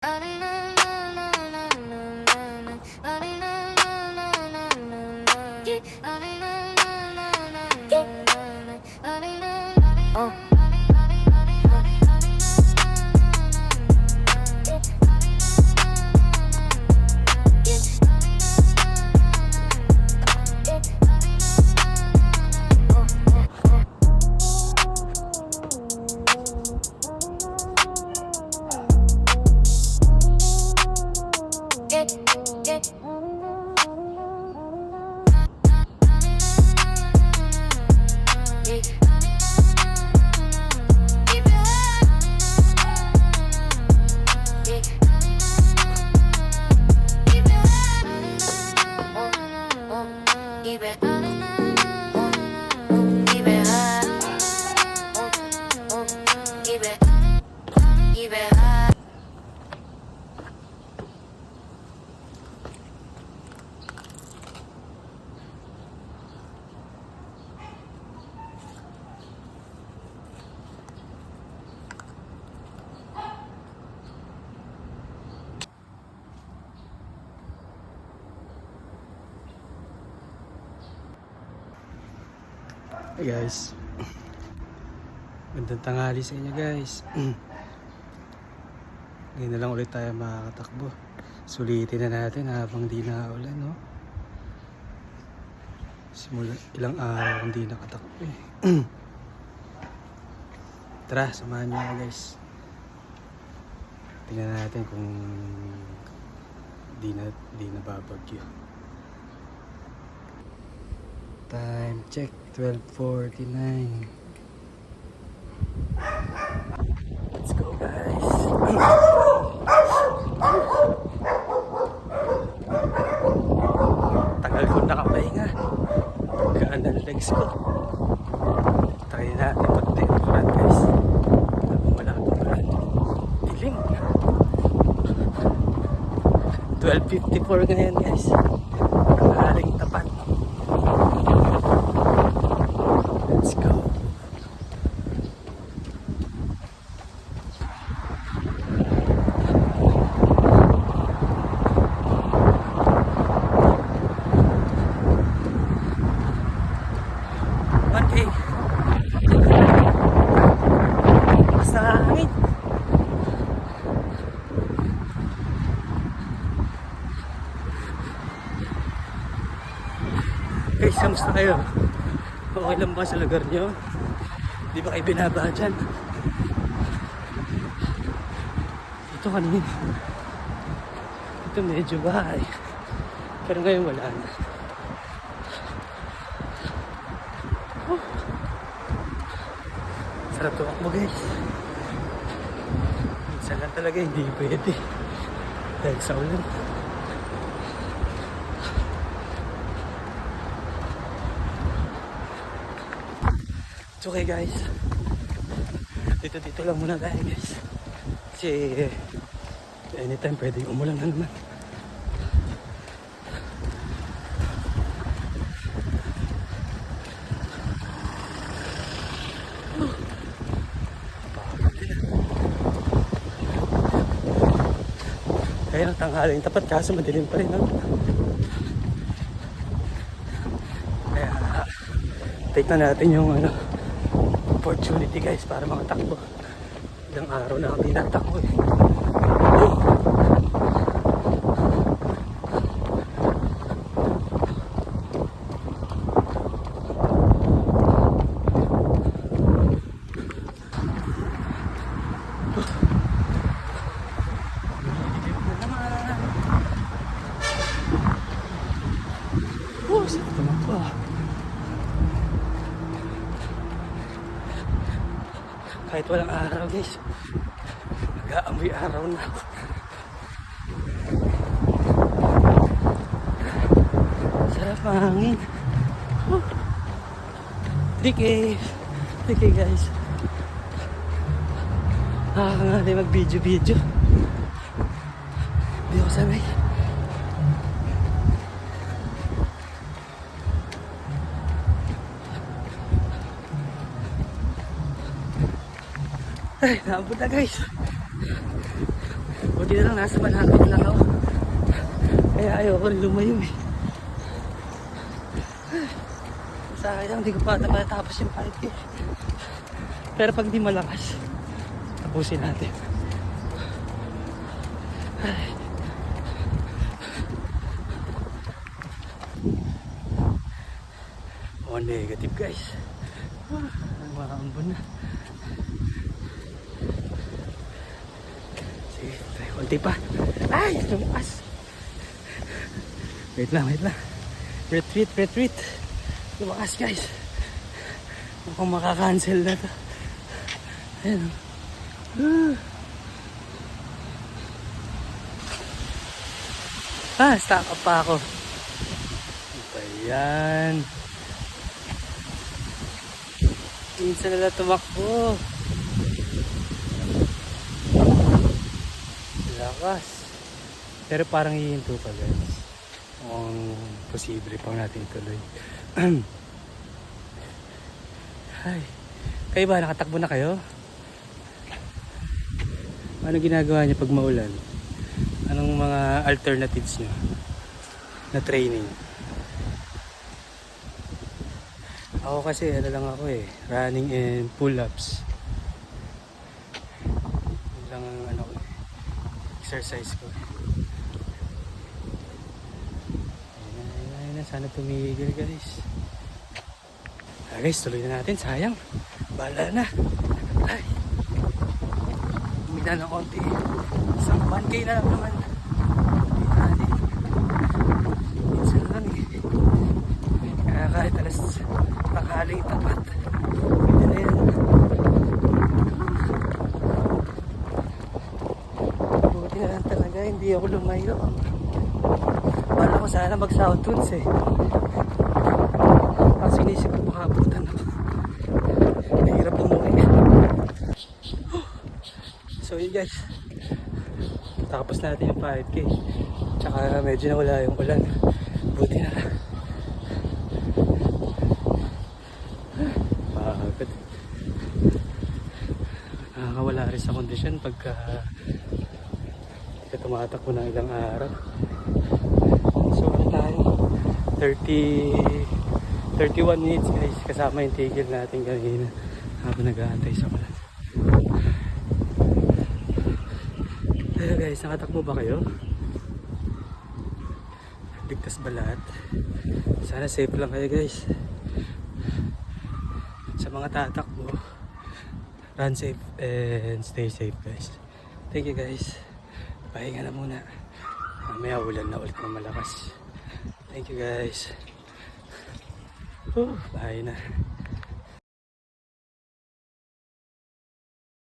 Hey guys, gandang tanghali sa inyo guys. Ngayon na lang ulit tayo makakatakbo. Sulitin na natin habang di na ulan, no? Simula ilang araw hindi nakatakbo eh. Tara, samahan niyo ako guys. Tingnan natin kung di na babagyo. Time check 12:49. Let's go guys. Tagal ko nakapahinga. Gaan ang legs ko. Try natin pag-temperat guys. Habang wala tumulan. Dilim. 12:54 ngayon guys. Ang haring tapat. Let's go. Okay. Basta hangin. Guys, kamusta kayo? Okay lang ba sa lugar nyo? Di ba kayo binaba dyan? Ito kanina. Ito medyo bahay. Pero ngayon wala na. Oh. Sarap tumakbo guys. Minsan lang talaga hindi pwede. Dahil sa ulan. It's okay guys. Dito lang muna tayo guys. Kasi anytime pwedeng umulan na naman. Kaya tanghaling tapat kaso madilim pa rin. Kaya take na natin yung opportunity guys para makatakbo. Ilang araw na ako tinatakbo eh. Oh, sakit naman po. Kahit walang araw guys, nag-aamoy araw na ako. Sarap ang hangin. Dike guys. Nakakangali mag-video. Hindi ako sanay. Ay, naabot na guys. Buti na lang nasa malapit lang ako. Kaya ayoko rin lumayo eh. Sa akin lang, hindi ko pa tapos yung 5K. Pero pag di malakas, tapusin natin. Oh, negative guys. Maambon na. Sige, konti pa. Ay, lumakas. Wait lang. Retreat. Lumakas guys. Mukhang makakancel na to. Ayan. Stock up pa ako. Ayan. Minsan na lang tumakbo. Lakas. Pero parang hihinto pa guys. Mukhang posible pang natin tuloy. Ay. Kayo ba? Nakatakbo na kayo? Ano ginagawa niyo pag maulan? Anong mga alternatives niyo na training? Ako kasi ano lang ako eh, running and pull-ups. Yun lang ang ano, exercise ko. Ayun na, sana tumigil guys. Guys, tuloy na natin, sayang. Bala na. Ay. Umina ng konti. Isang 1K na lang naman. Hindi natin. Minsan lang eh. Kaya kahit alas takaling tapat. Hindi na yan. Buti na lang talaga, hindi ako lumayo. Bala ko sana mag-sound tunes eh. Kasi inisip ko makabutan ako. Nahirap umuwi. So yun guys, tapos natin yung 5K. Tsaka medyo nawala yung ulan. Buti na lang. Pagod. Nakakawala rin sa kondisyon pagka tumatakbo ng ilang araw. So ano tayo? 31 minutes guys, kasama yung tigil natin kanina habang nag-aantay sa ulan. Pero guys, nakatakbo ba kayo? Ligtas ba lahat? Sana safe lang kayo guys. Sa mga tatakbo, run safe and stay safe guys. Thank you guys. Pahinga na muna. Mamaya ulan na ulit ng malakas. Thank you guys. Bye na.